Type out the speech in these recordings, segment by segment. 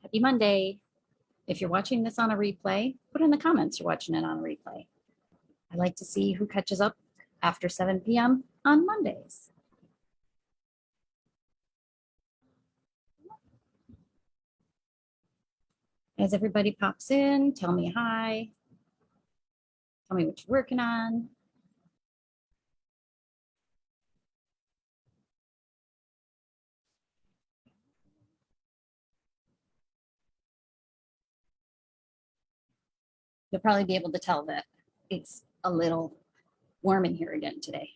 Happy Monday. If you're watching this on a replay, put in the comments you're watching it on a replay. I like to see who catches up after 7 p.m. on Mondays. As everybody pops in, tell me hi. Tell me what you're working on. You'll probably be able to tell that it's a little warm in here again today.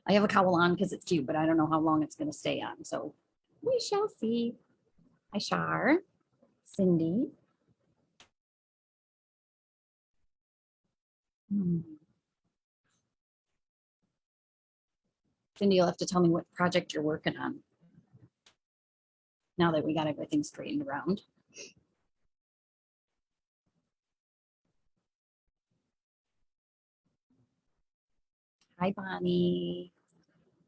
I have a cowl on because it's cute, but I don't know how long it's going to stay on. So we shall see. Hi, Shar, Cindy. Cindy, you'll have to tell me what project you're working on now that we got everything straightened around. Hi, Bonnie.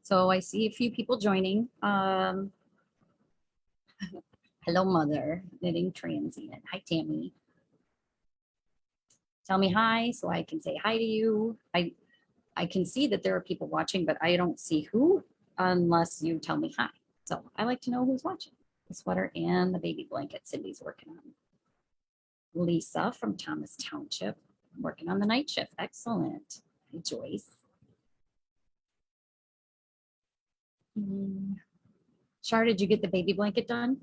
So I see a few people joining. Hello, Mother, knitting transient. Hi, Tammy. Tell me hi so I can say hi to you. I can see that there are people watching, but I don't see who unless you tell me hi. So I like to know who's watching. The sweater and the baby blanket Cindy's working on. Lisa from Thomas Township, working on the night shift. Excellent. Hi, Joyce. Char, did you get the baby blanket done?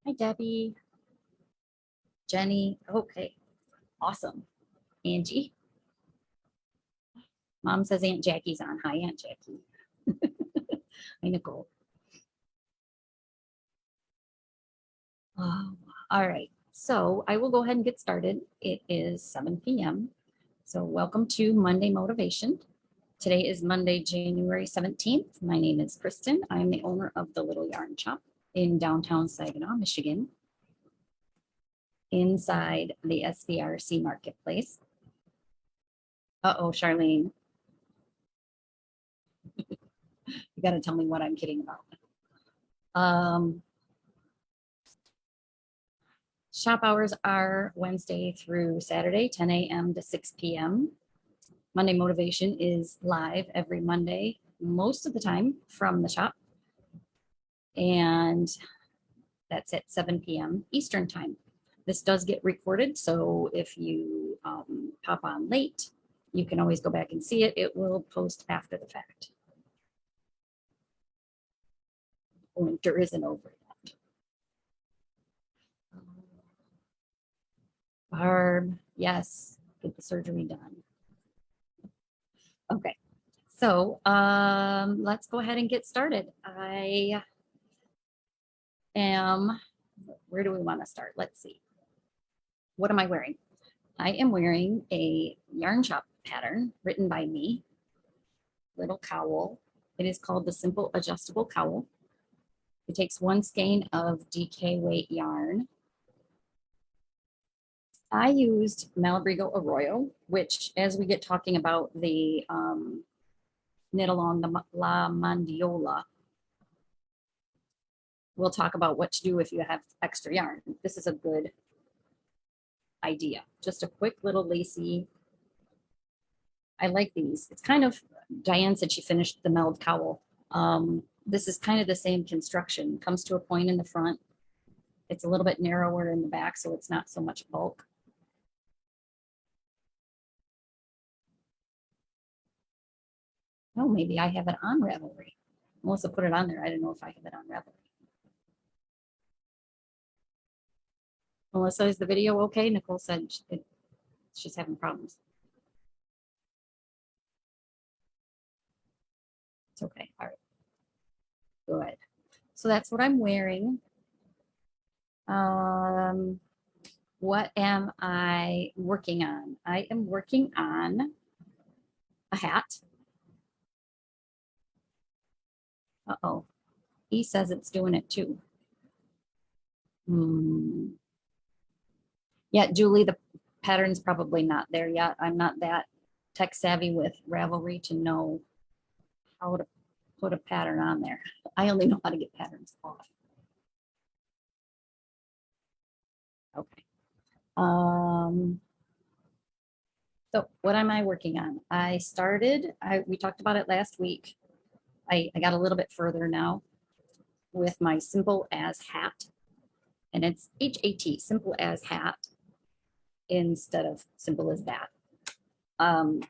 Hi, Debbie. Jenny. Okay. Awesome. Angie. Mom says Aunt Jackie's on. Hi, Aunt Jackie. Hi, Nicole. Oh, all right. So I will go ahead and get started. It is 7 p.m. So welcome to Monday Motivation. Today is Monday, January 17th. My name is Kristen. I'm the owner of the Little Yarn Shoppe in downtown Saginaw, Michigan, inside the SBRC Marketplace. Uh-oh, Charlene. You got to tell me what I'm kidding about. Shop hours are Wednesday through Saturday, 10 a.m. to 6 p.m. Monday Motivation is live every Monday, most of the time from the shop. And that's at 7 p.m. Eastern time. This does get recorded, so if you pop on late, you can always go back and see it. It will post after the fact. Winter isn't over yet. Barb, yes, get the surgery done. Okay, so let's go ahead and get started. I am, where do we want to start? Let's see. What am I wearing? I am wearing a yarn shop pattern written by me, little cowl. It is called the Simple Adjustable Cowl. It takes 1 skein of DK weight yarn. I used Malabrigo Arroyo, which as we get talking about the knit along the La Mandiola, we'll talk about what to do if you have extra yarn. This is a good idea. Just a quick little lacy. I like these. It's kind of, Diane said she finished the meld cowl. This is kind of the same construction. Comes to a point in the front. It's a little bit narrower in the back, so it's not so much bulk. Oh, maybe I have it on Ravelry. Melissa put it on there. I didn't know if I have it on Ravelry. Melissa, is the video okay? Nicole said she's having problems. It's okay. All right. Good. So that's what I'm wearing. What am I working on? I am working on a hat. Uh-oh. He says it's doing it too. Yeah, Julie, the pattern's probably not there yet. I'm not that tech savvy with Ravelry to know how to put a pattern on there. I only know how to get patterns off. So what am I working on? We talked about it last week. I got a little bit further now with my simple as hat, and it's HAT, simple as hat, instead of simple as that.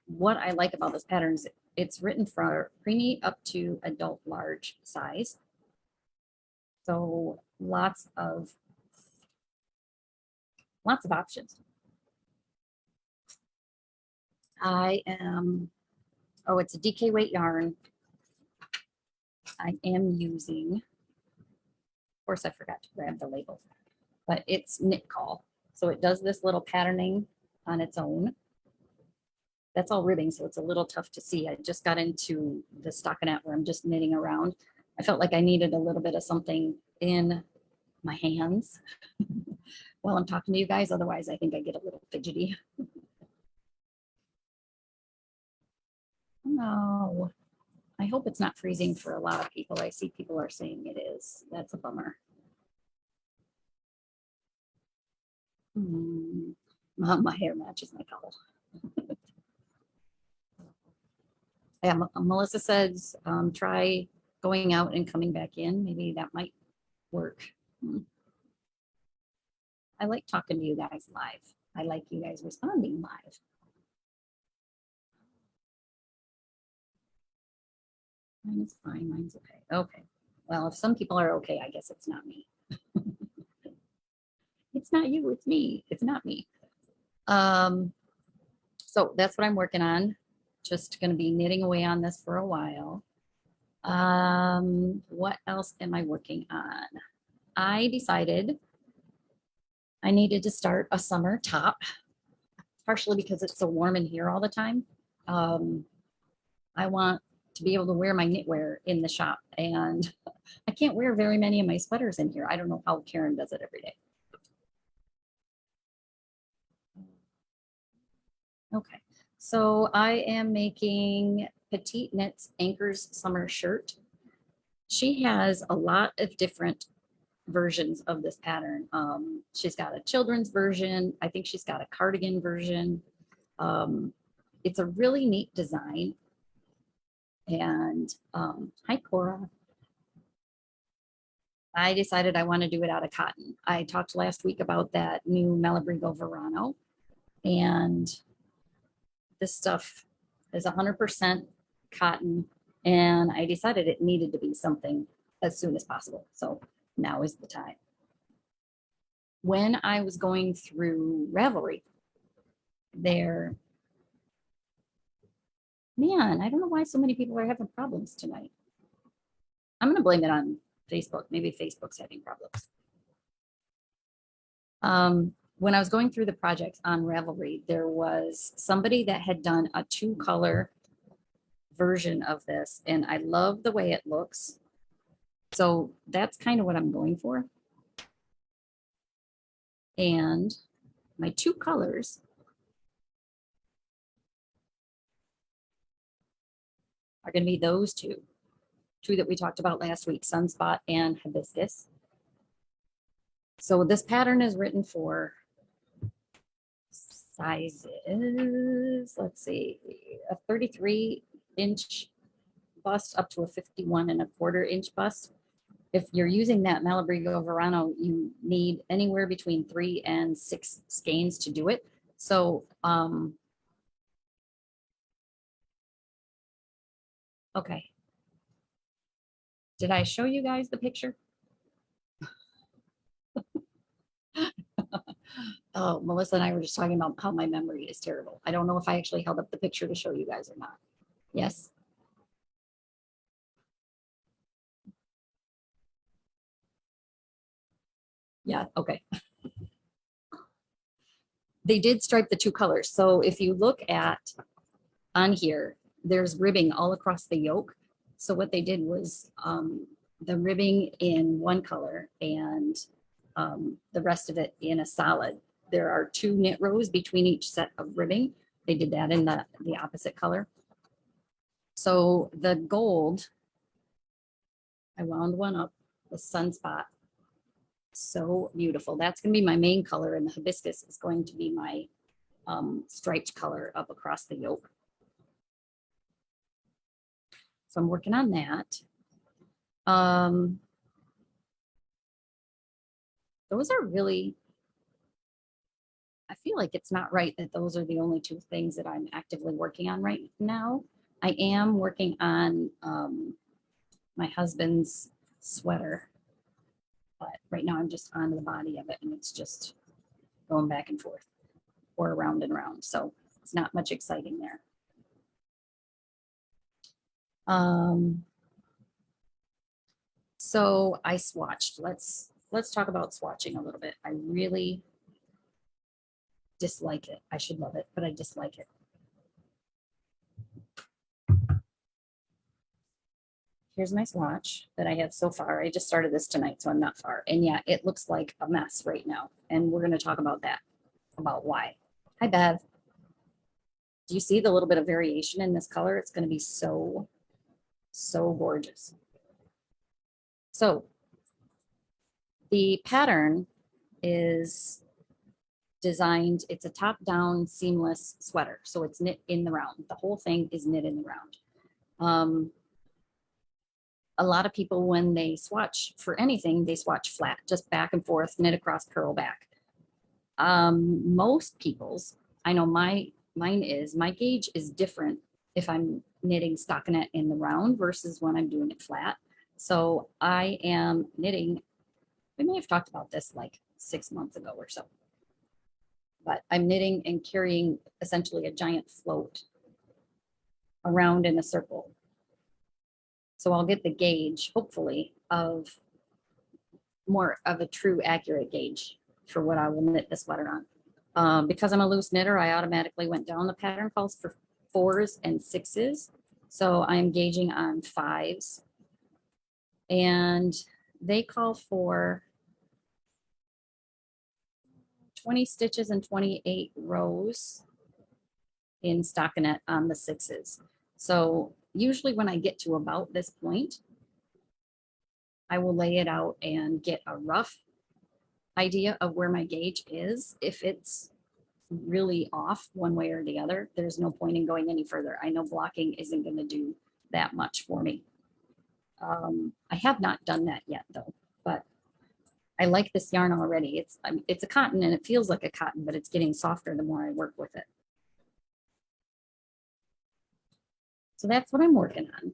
What I like about this pattern is it's written for preemie up to adult large size. So lots of options. It's a DK weight yarn. I am using, of course I forgot to grab the label, but it's Knit Call. So it does this little patterning on its own. That's all ribbing, so it's a little tough to see. I just got into the stockinette where I'm just knitting around. I felt like I needed a little bit of something in my hands while I'm talking to you guys. Otherwise, I think I get a little fidgety. No, I hope it's not freezing for a lot of people. I see people are saying it is. That's a bummer. My hair matches my color. Yeah, Melissa says, try going out and coming back in. Maybe that might work. I like talking to you guys live. I like you guys responding live. Mine is fine. Mine's okay. Okay. Well, if some people are okay, I guess it's not me. It's not you, it's me. It's not me. So that's what I'm working on. Just going to be knitting away on this for a while. What else am I working on? I decided I needed to start a summer top, partially because it's so warm in here all the time. I want to be able to wear my knitwear in the shop, and I can't wear very many of my sweaters in here. I don't know how Karen does it every day. Okay, so I am making Petite Knits Anchors Summer Shirt. She has a lot of different versions of this pattern. She's got a children's version. I think she's got a cardigan version. It's a really neat design. And hi, Cora. I decided I want to do it out of cotton. I talked last week about that new Malabrigo Verano, and this stuff is 100% cotton, and I decided it needed to be something as soon as possible. So now is the time. When I was going through Ravelry, man, I don't know why so many people are having problems tonight. I'm going to blame it on Facebook. Maybe Facebook's having problems. When I was going through the project on Ravelry, there was somebody that had done a 2-color version of this, and I love the way it looks. So that's kind of what I'm going for. And my 2 colors are going to be those two that we talked about last week, Sunspot and Hibiscus. So this pattern is written for sizes, let's see, a 33-inch bust up to a 51.25-inch bust. If you're using that Malabrigo Verano, you need anywhere between 3 and 6 skeins to do it. So, okay. Did I show you guys the picture? Oh, Melissa and I were just talking about how my memory is terrible. I don't know if I actually held up the picture to show you guys or not. Yes. Yeah, okay. They did stripe the 2 colors. So if you look at on here, there's ribbing all across the yoke. So what they did was the ribbing in one color and the rest of it in a solid. There are 2 knit rows between each set of ribbing. They did that in the opposite color. So the gold, I wound one up with Sunspot. So beautiful. That's going to be my main color, and the hibiscus is going to be my striped color up across the yoke. So I'm working on that. Those are really, I feel like it's not right that those are the only two things that I'm actively working on right now. I am working on my husband's sweater, but right now I'm just on the body of it, and it's just going back and forth or around and around. So it's not much exciting there. So I swatched. Let's talk about swatching a little bit. I really dislike it. I should love it, but I dislike it. Here's my swatch that I have so far. I just started this tonight, so I'm not far. And yeah, it looks like a mess right now. And we're going to talk about that, about why. Hi, Bev. Do you see the little bit of variation in this color? It's going to be so, so gorgeous. So the pattern is designed, it's a top-down seamless sweater. So it's knit in the round. The whole thing is knit in the round. A lot of people, when they swatch for anything, they swatch flat, just back and forth, knit across, purl back. Most people's, I know mine is, my gauge is different if I'm knitting stockinette in the round versus when I'm doing it flat. So I am knitting, we may have talked about this like 6 months ago or so, but I'm knitting and carrying essentially a giant float around in a circle. So I'll get the gauge, hopefully, of more of a true accurate gauge for what I will knit the sweater on. Because I'm a loose knitter, I automatically went down. The pattern calls for 4s and 6s. So I'm gauging on 5s. And they call for 20 stitches and 28 rows in stockinette on the 6s. So usually when I get to about this point, I will lay it out and get a rough idea of where my gauge is. If it's really off one way or the other, there's no point in going any further. I know blocking isn't going to do that much for me. I have not done that yet though, but I like this yarn already. It's a cotton and it feels like a cotton, but it's getting softer the more I work with it. So that's what I'm working on.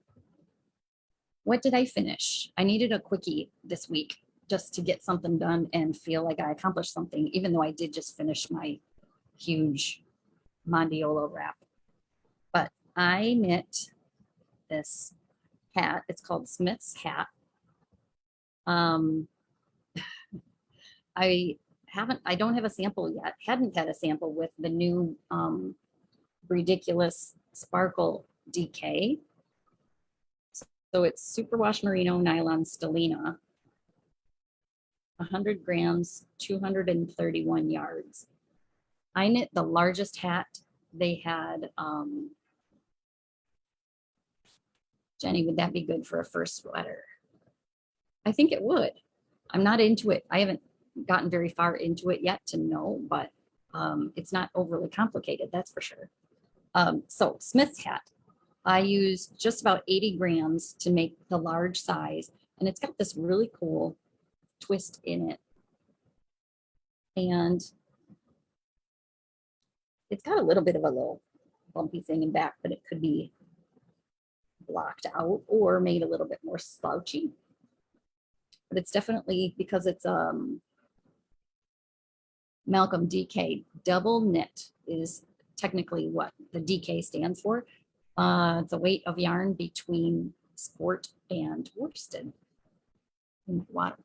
What did I finish? I needed a quickie this week just to get something done and feel like I accomplished something, even though I did just finish my huge Mondiolo wrap. But I knit this hat. It's called Smith's hat. I don't have a sample yet. Hadn't had a sample with the new ridiculous sparkle DK. So it's superwash merino nylon stellina, 100 grams, 231 yards. I knit the largest hat they had. Jenny, would that be good for a first sweater? I think it would. I'm not into it. I haven't gotten very far into it yet to know, but it's not overly complicated, that's for sure. So Smith's hat, I used just about 80 grams to make the large size, and it's got this really cool twist in it. And it's got a little bit of a little bumpy thing in back, but it could be blocked out or made a little bit more slouchy. But it's definitely, because it's Malcolm DK double knit is technically what the DK stands for. It's a weight of yarn between sport and worsted in water.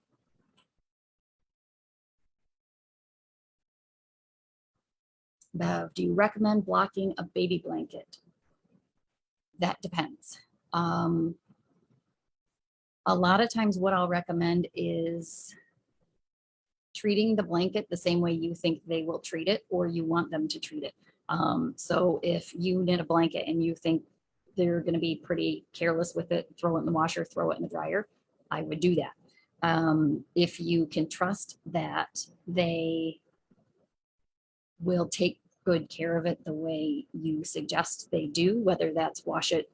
Bev, do you recommend blocking a baby blanket? That depends. A lot of times what I'll recommend is treating the blanket the same way you think they will treat it or you want them to treat it. So if you knit a blanket and you think they're going to be pretty careless with it, throw it in the washer, throw it in the dryer, I would do that. If you can trust that they will take good care of it the way you suggest they do, whether that's wash it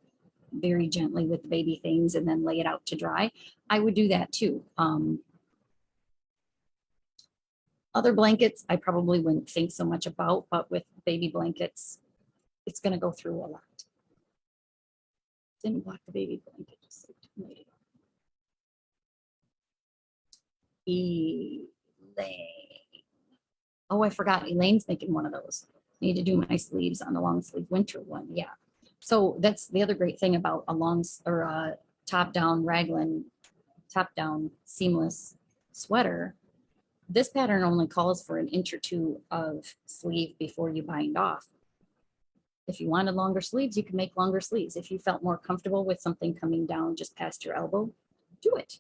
very gently with the baby things and then lay it out to dry, I would do that too. Other blankets, I probably wouldn't think so much about, but with baby blankets, it's going to go through a lot. Didn't block the baby blanket, just laid it on. Elaine. Oh, I forgot. Elaine's making one of those. Need to do my sleeves on the long sleeve winter one. Yeah. So that's the other great thing about a long or a top down raglan, top down seamless sweater. This pattern only calls for an inch or two of sleeve before you bind off. If you wanted longer sleeves, you can make longer sleeves. If you felt more comfortable with something coming down just past your elbow, do it.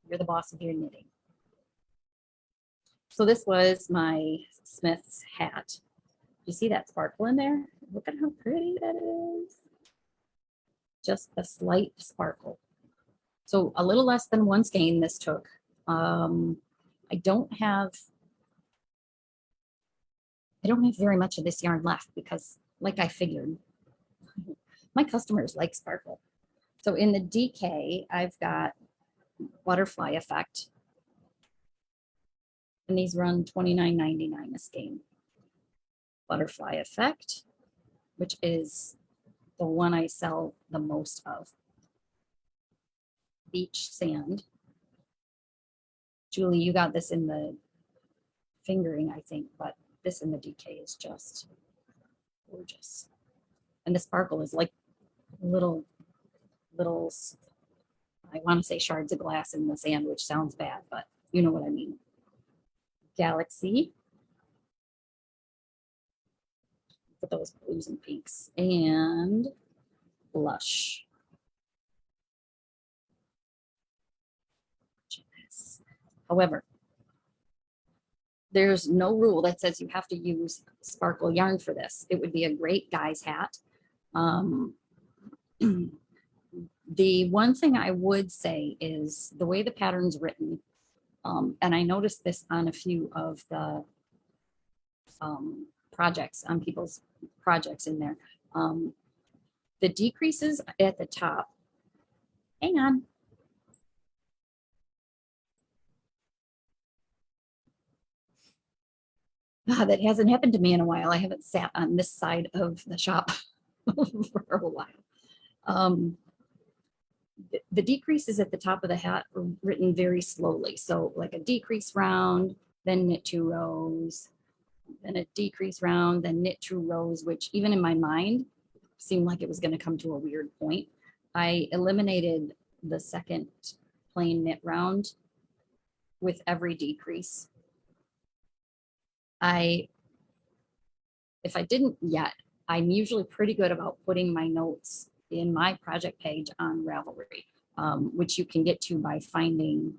You're the boss of your knitting. So this was my Smith's hat. You see that sparkle in there? Look at how pretty that is. Just a slight sparkle. So a little less than one skein this took. I don't have very much of this yarn left because, like I figured, my customers like sparkle. So in the DK, I've got Butterfly Effect, and these run $29.99 a skein. Butterfly Effect, which is the one I sell the most of. Beach Sand. Julie, you got this in the fingering, I think, but this in the DK is just gorgeous. And the sparkle is like little, I want to say shards of glass in the sand, which sounds bad, but you know what I mean. Galaxy. For those blues and pinks. And Blush. However, there's no rule that says you have to use sparkle yarn for this. It would be a great guy's hat. The one thing I would say is the way the pattern's written, and I noticed this on a few of the projects, on people's projects in there. The decreases at the top, hang on. That hasn't happened to me in a while. I haven't sat on this side of the shop for a while. The decreases at the top of the hat are written very slowly. So like a decrease round, then knit 2 rows, then a decrease round, then knit 2 rows, which even in my mind seemed like it was going to come to a weird point. I eliminated the second plain knit round with every decrease. If I didn't yet, I'm usually pretty good about putting my notes in my project page on Ravelry, which you can get to by finding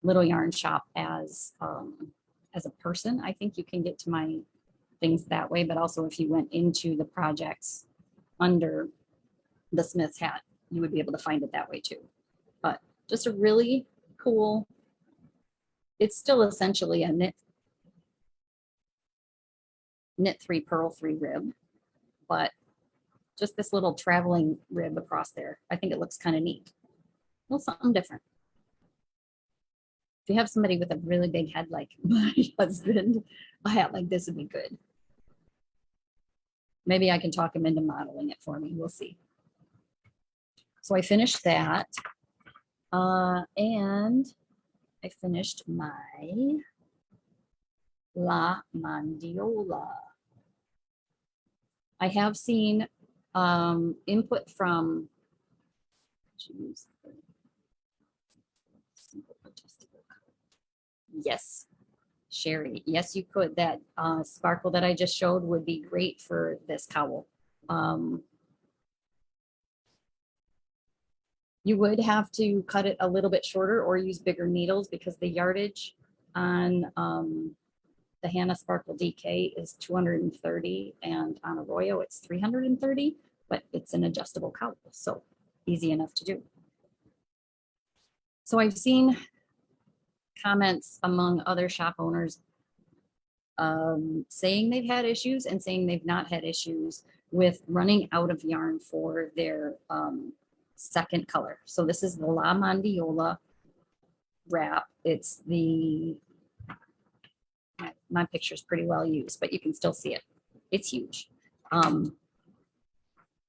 Little Yarn Shoppe as a person. I think you can get to my things that way, but also if you went into the projects under the Smith's hat, you would be able to find it that way too. But just a really cool, it's still essentially a knit 3, purl 3 rib, but just this little traveling rib across there. I think it looks kind of neat. A little something different. If you have somebody with a really big head like my husband, a hat like this would be good. Maybe I can talk him into modeling it for me. We'll see. So I finished that. And I finished my La Mandiola. I have seen input from, yes, Sherry, yes, you could. That sparkle that I just showed would be great for this cowl. You would have to cut it a little bit shorter or use bigger needles because the yardage on the Hannah Sparkle DK is 230 and on Arroyo it's 330, but it's an adjustable cowl, so easy enough to do. So I've seen comments among other shop owners saying they've had issues and saying they've not had issues with running out of yarn for their second color. So this is the La Mandiola wrap. It's the, my picture's pretty well used, but you can still see it. It's huge.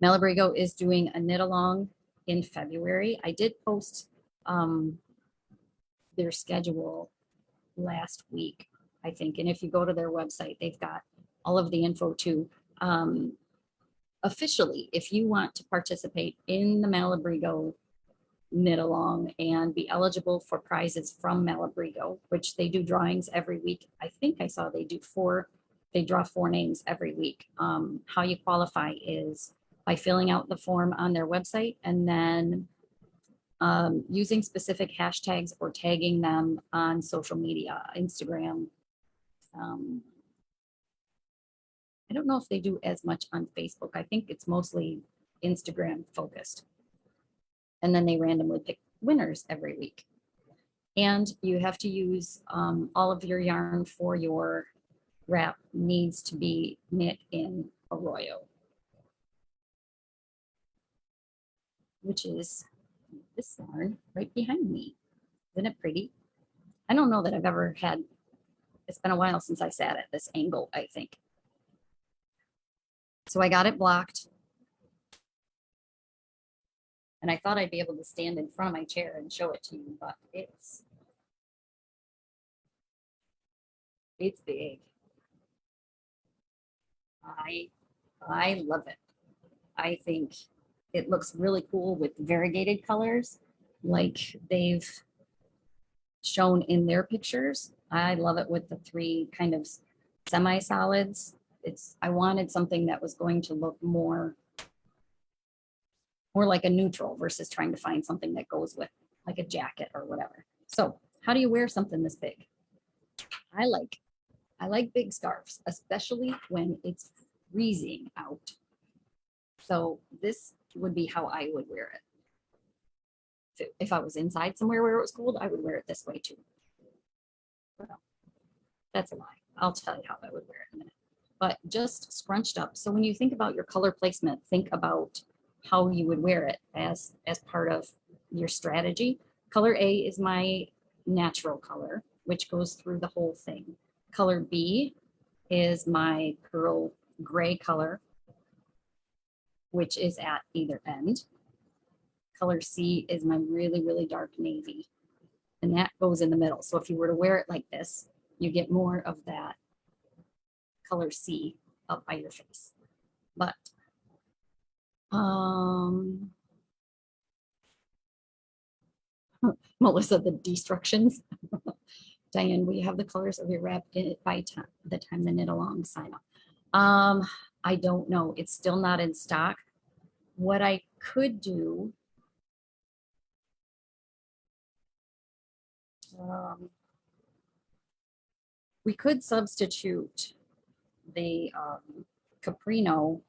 Malabrigo is doing a knit along in February. I did post their schedule last week, I think. And if you go to their website, they've got all of the info too. Officially, if you want to participate in the Malabrigo knit along and be eligible for prizes from Malabrigo, which they do drawings every week. I think I saw they draw 4 names every week. How you qualify is by filling out the form on their website and then using specific hashtags or tagging them on social media, Instagram. I don't know if they do as much on Facebook. I think it's mostly Instagram focused. And then they randomly pick winners every week. And you have to use all of your yarn for your wrap needs to be knit in Arroyo, which is this yarn right behind me. Isn't it pretty? I don't know that I've ever had, it's been a while since I sat at this angle, I think. So I got it blocked. And I thought I'd be able to stand in front of my chair and show it to you, but it's big. I love it. I think it looks really cool with variegated colors like they've shown in their pictures. I love it with the 3 kind of semi-solids. I wanted something that was going to look more like a neutral versus trying to find something that goes with like a jacket or whatever. So how do you wear something this big? I like big scarves, especially when it's freezing out. So this would be how I would wear it. If I was inside somewhere where it was cold, I would wear it this way too. Well, that's a lie. I'll tell you how I would wear it in a minute. But just scrunched up. So when you think about your color placement, think about how you would wear it as part of your strategy. Color A is my natural color, which goes through the whole thing. Color B is my pearl gray color, which is at either end. Color C is my really, really dark navy, and that goes in the middle. So if you were to wear it like this, you get more of that color C up by your face. But Melissa, the destructions. Diane, will you have the colors of your wrap by the time the knit along sign up? I don't know. It's still not in stock. What I could do, we could substitute the Caprino,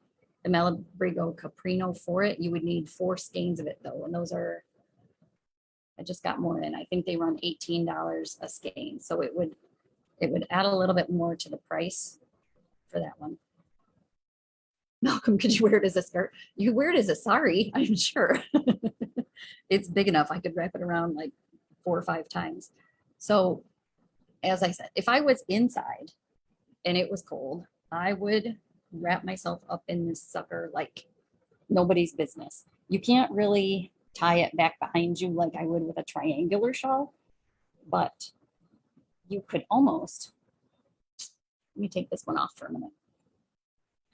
the Malabrigo Caprino for it. You would need 4 skeins of it though, and those are, I just got more in. I think they run $18 a skein, so it would add a little bit more to the price for that one. Malcolm, could you wear it as a skirt? You could wear it as a sari, I'm sure. It's big enough. I could wrap it around like 4 or 5 times. So as I said, if I was inside and it was cold, I would wrap myself up in this sucker like nobody's business. You can't really tie it back behind you like I would with a triangular shawl, but you could almost, let me take this one off for a minute.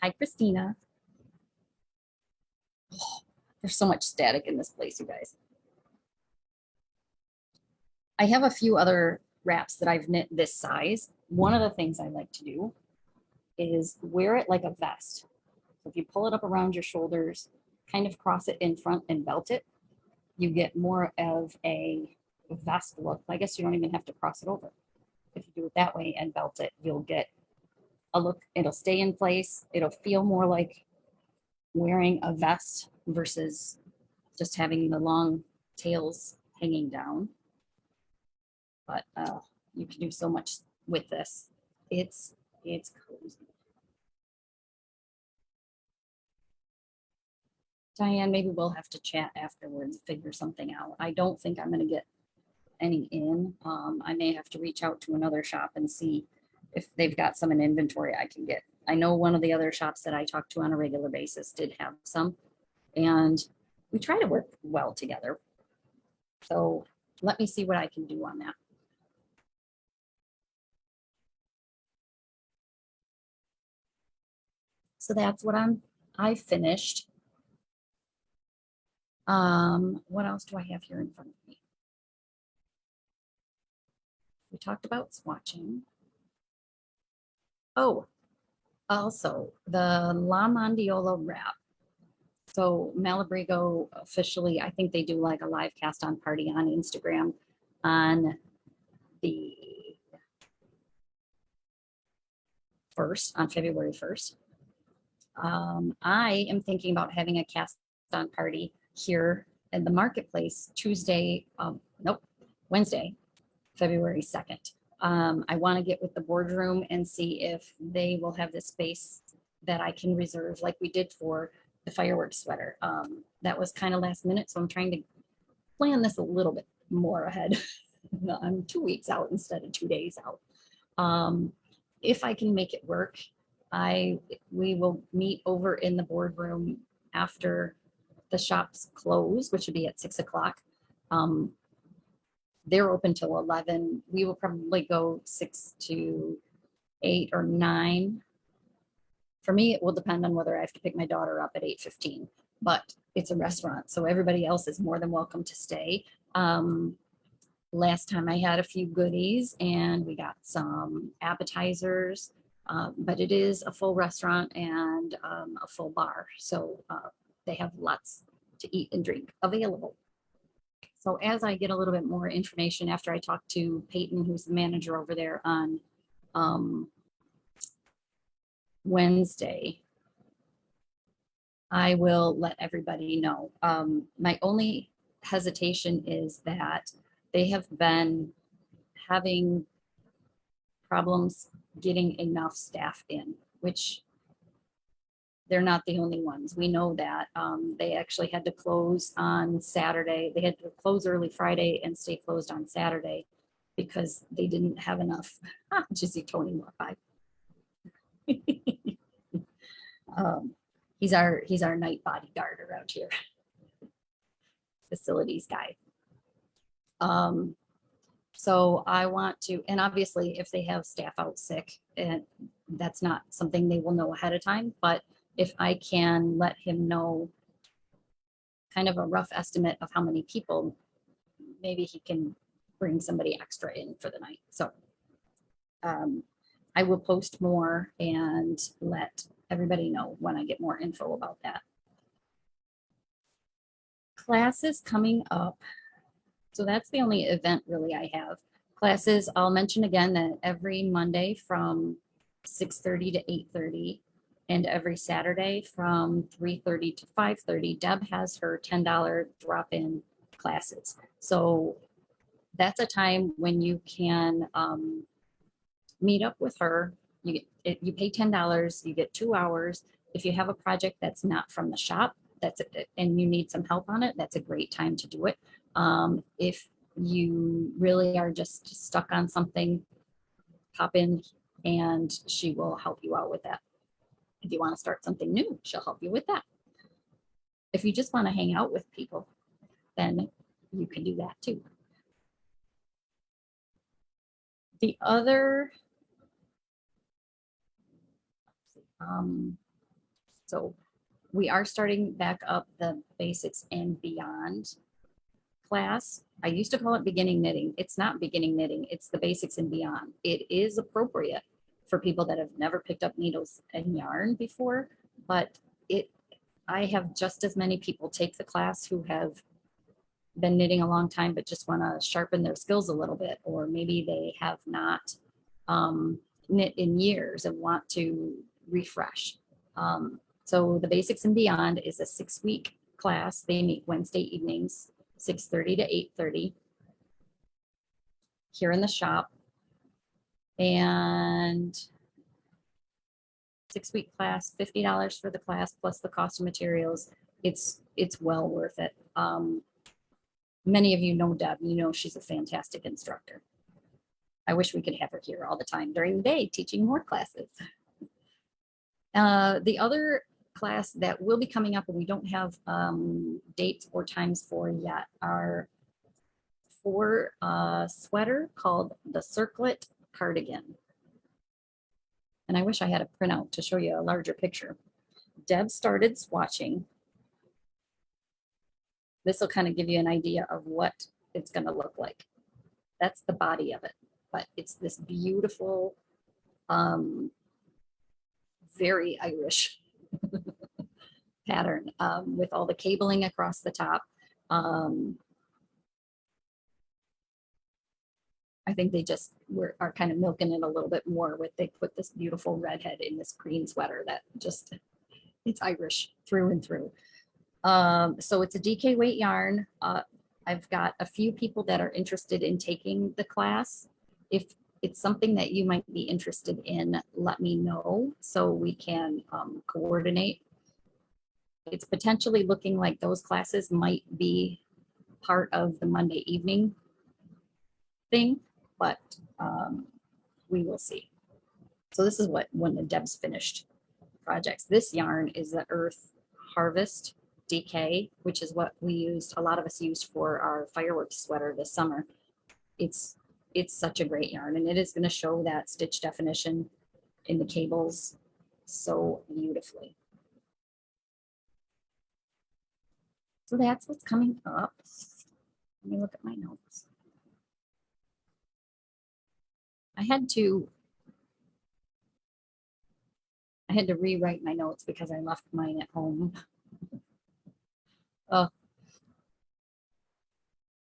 Hi, Christina. Oh, there's so much static in this place, you guys. I have a few other wraps that I've knit this size. One of the things I like to do is wear it like a vest. So if you pull it up around your shoulders, kind of cross it in front and belt it, you get more of a vest look. I guess you don't even have to cross it over. If you do it that way and belt it, you'll get a look. It'll stay in place. It'll feel more like wearing a vest versus just having the long tails hanging down. but you can do so much with this. It's cozy. Diane, maybe we'll have to chat afterwards, figure something out. I don't think I'm going to get any in. I may have to reach out to another shop and see if they've got some in inventory I can get. I know one of the other shops that I talk to on a regular basis did have some, and we try to work well together. So let me see what I can do on that. So that's what I finished. What else do I have here in front of me? We talked about swatching. Oh, also the La Mondiola wrap. So Malabrigo officially, I think they do like a live cast on party on Instagram on the 1st, on February 1st. I am thinking about having a cast on party here in the marketplace Tuesday, nope, Wednesday, February 2nd. I want to get with the boardroom and see if they will have the space that I can reserve like we did for the fireworks sweater. That was kind of last minute, so I'm trying to plan this a little bit more ahead. I'm 2 weeks out instead of 2 days out. If I can make it work, we will meet over in the boardroom after the shops close, which would be at 6 o'clock. They're open till 11. We will probably go 6 to 8 or 9. For me, it will depend on whether I have to pick my daughter up at 8:15, but it's a restaurant, so everybody else is more than welcome to stay. Last time I had a few goodies and we got some appetizers, but it is a full restaurant and a full bar. So they have lots to eat and drink available. So as I get a little bit more information after I talk to Peyton, who's the manager over there on Wednesday, I will let everybody know. My only hesitation is that they have been having problems getting enough staff in, which they're not the only ones. We know that. They actually had to close on Saturday. They had to close early Friday and stay closed on Saturday because they didn't have enough. Just see Tony walk by. He's our night bodyguard around here, facilities guy. So I want to, and obviously if they have staff out sick, and that's not something they will know ahead of time, but if I can let him know kind of a rough estimate of how many people, maybe he can bring somebody extra in for the night. So I will post more and let everybody know when I get more info about that. Classes coming up. So that's the only event really I have. Classes, I'll mention again that every Monday from 6:30 to 8:30 and every Saturday from 3:30 to 5:30, Deb has her $10 drop-in classes. So that's a time when you can meet up with her. You pay $10, you get 2 hours. If you have a project that's not from the shop, and you need some help on it, that's a great time to do it. If you really are just stuck on something, pop in and she will help you out with that. If you want to start something new, she'll help you with that. If you just want to hang out with people, then you can do that too. The other, so we are starting back up the basics and beyond class. I used to call it beginning knitting. It's not beginning knitting, it's the basics and beyond. It is appropriate for people that have never picked up needles and yarn before, but I have just as many people take the class who have been knitting a long time but just want to sharpen their skills a little bit, or maybe they have not knit in years and want to refresh. So the basics and beyond is a 6-week class. They meet Wednesday evenings, 6:30 to 8:30. here in the shop. And 6-week class, $50 for the class plus the cost of materials. It's well worth it. Many of you know Deb, you know she's a fantastic instructor. I wish we could have her here all the time during the day teaching more classes. The other class that will be coming up and we don't have dates or times for yet are for a sweater called the Circlet Cardigan. And I wish I had a printout to show you a larger picture. Deb started swatching. This will kind of give you an idea of what it's going to look like. That's the body of it, but it's this beautiful, very Irish pattern with all the cabling across the top. I think they just are kind of milking it a little bit more with, they put this beautiful redhead in this green sweater that just, it's Irish through and through. So it's a DK weight yarn. I've got a few people that are interested in taking the class. If it's something that you might be interested in, let me know so we can coordinate. It's potentially looking like those classes might be part of the Monday evening thing, but we will see. So this is what one of Deb's finished projects. This yarn is the Earth Harvest DK, which is what we used, a lot of us used for our fireworks sweater this summer. It's such a great yarn, and it is going to show that stitch definition in the cables so beautifully. So that's what's coming up. Let me look at my notes. I had to rewrite my notes because I left mine at home. Oh,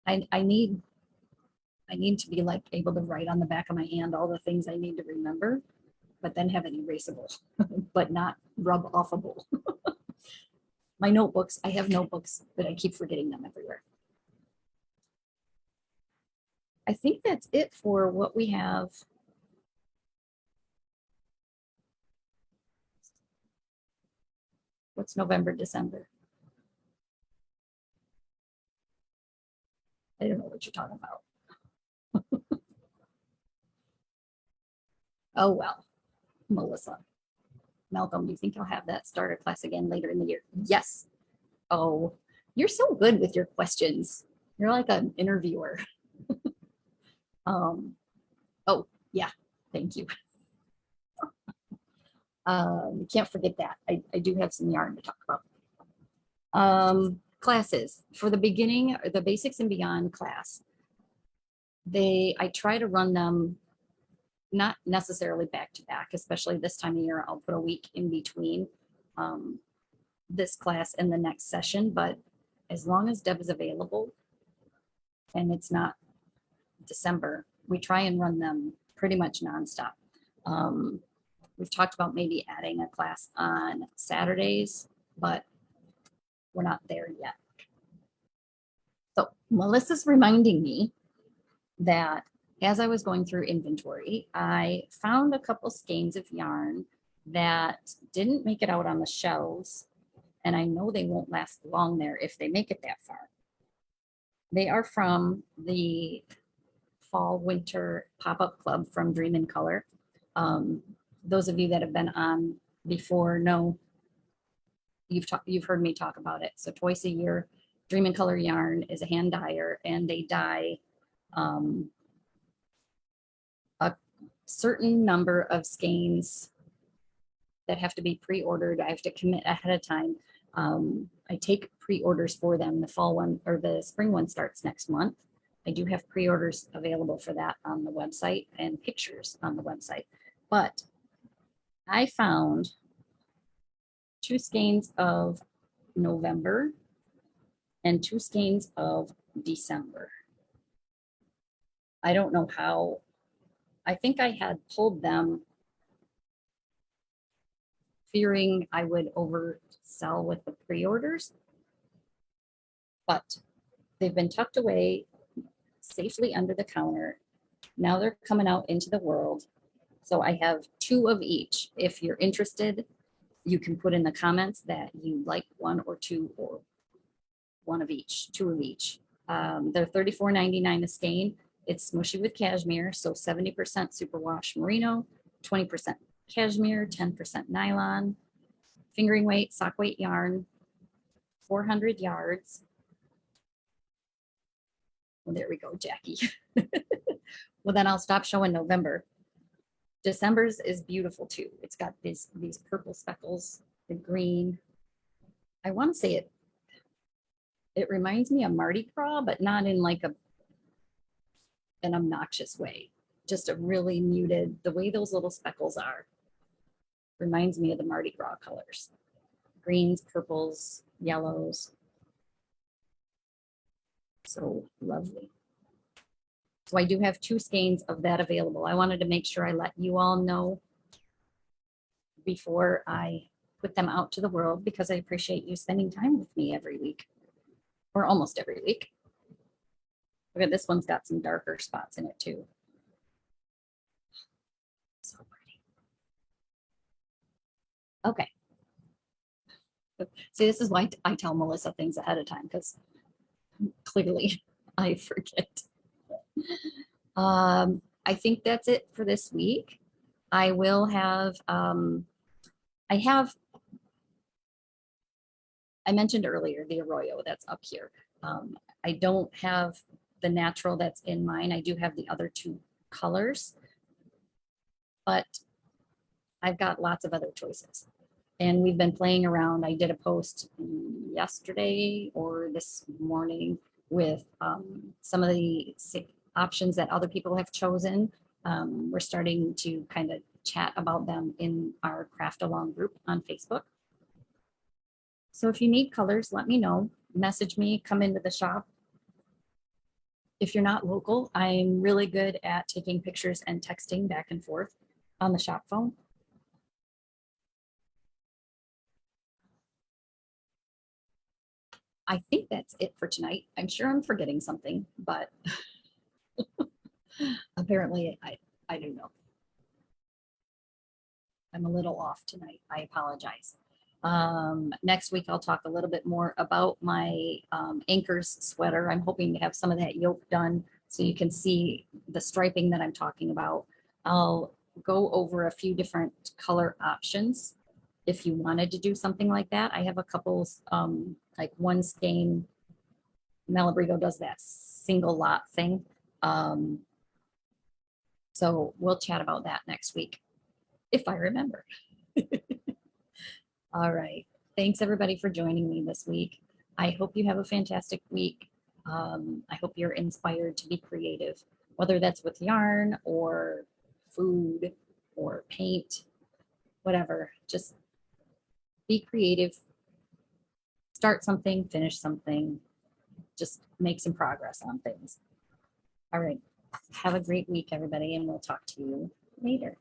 I need to be like able to write on the back of my hand all the things I need to remember, but then have it erasable, but not rub offable. My notebooks, I have notebooks, but I keep forgetting them everywhere. I think that's it for what we have. What's November, December? I don't know what you're talking about. Oh, well, Melissa. Malcolm, do you think you'll have that starter class again later in the year? Yes. Oh, you're so good with your questions. You're like an interviewer. Oh, yeah, thank you. You can't forget that. I do have some yarn to talk about. Classes for the beginning, the basics and beyond class. I try to run them not necessarily back to back, especially this time of year. I'll put a week in between this class and the next session, but as long as Deb is available and it's not December, we try and run them pretty much nonstop. We've talked about maybe adding a class on Saturdays, but we're not there yet. So Melissa's reminding me that as I was going through inventory, I found a couple skeins of yarn that didn't make it out on the shelves, and I know they won't last long there if they make it that far. They are from the Fall Winter Pop-Up Club from Dream in Color. Those of you that have been on before know you've heard me talk about it. So twice a year, Dream in Color yarn is a hand dyer, and they dye a certain number of skeins that have to be pre-ordered. I have to commit ahead of time. I take pre-orders for them. The fall one or the spring one starts next month. I do have pre-orders available for that on the website and pictures on the website. But I found 2 skeins of November and 2 skeins of December. I don't know how. I think I had pulled them fearing I would oversell with the pre-orders, but they've been tucked away safely under the counter Now they're coming out into the world. So I have 2 of each. If you're interested, you can put in the comments that you like 1 or 2 or 1 of each, 2 of each. They're $34.99 a skein. It's smushy with cashmere, so 70% superwash merino, 20% cashmere, 10% nylon, fingering weight, sock weight yarn, 400 yards. Well, there we go, Jackie. Well, then I'll stop showing November. December's is beautiful too. It's got these purple speckles, the green. I want to say it reminds me of Mardi Gras, but not in like an obnoxious way. Just a really muted, the way those little speckles are reminds me of the Mardi Gras colors. Greens, purples, yellows. So lovely. So I do have 2 skeins of that available. I wanted to make sure I let you all know before I put them out to the world, because I appreciate you spending time with me every week, or almost every week. Look at this one's got some darker spots in it too. So pretty. Okay. See, this is why I tell Melissa things ahead of time, because clearly I forget. I think that's it for this week. I will have, I mentioned earlier the Arroyo that's up here. I don't have the natural that's in mine. I do have the other 2 colors, but I've got lots of other choices. And we've been playing around. I did a post yesterday or this morning with some of the options that other people have chosen. We're starting to kind of chat about them in our Craft Along group on Facebook. So if you need colors, let me know. Message me, come into the shop. If you're not local, I'm really good at taking pictures and texting back and forth on the shop phone. I think that's it for tonight. I'm sure I'm forgetting something, but apparently I don't know. I'm a little off tonight. I apologize. Next week, I'll talk a little bit more about my Anchors sweater. I'm hoping to have some of that yoke done so you can see the striping that I'm talking about. I'll go over a few different color options if you wanted to do something like that. I have a couple, like one skein, Malabrigo does that single lot thing. So we'll chat about that next week, if I remember. All right. Thanks everybody for joining me this week. I hope you have a fantastic week. I hope you're inspired to be creative, whether that's with yarn or food or paint, whatever. Just be creative. Start something, finish something. Just make some progress on things. All right. Have a great week, everybody, and we'll talk to you later.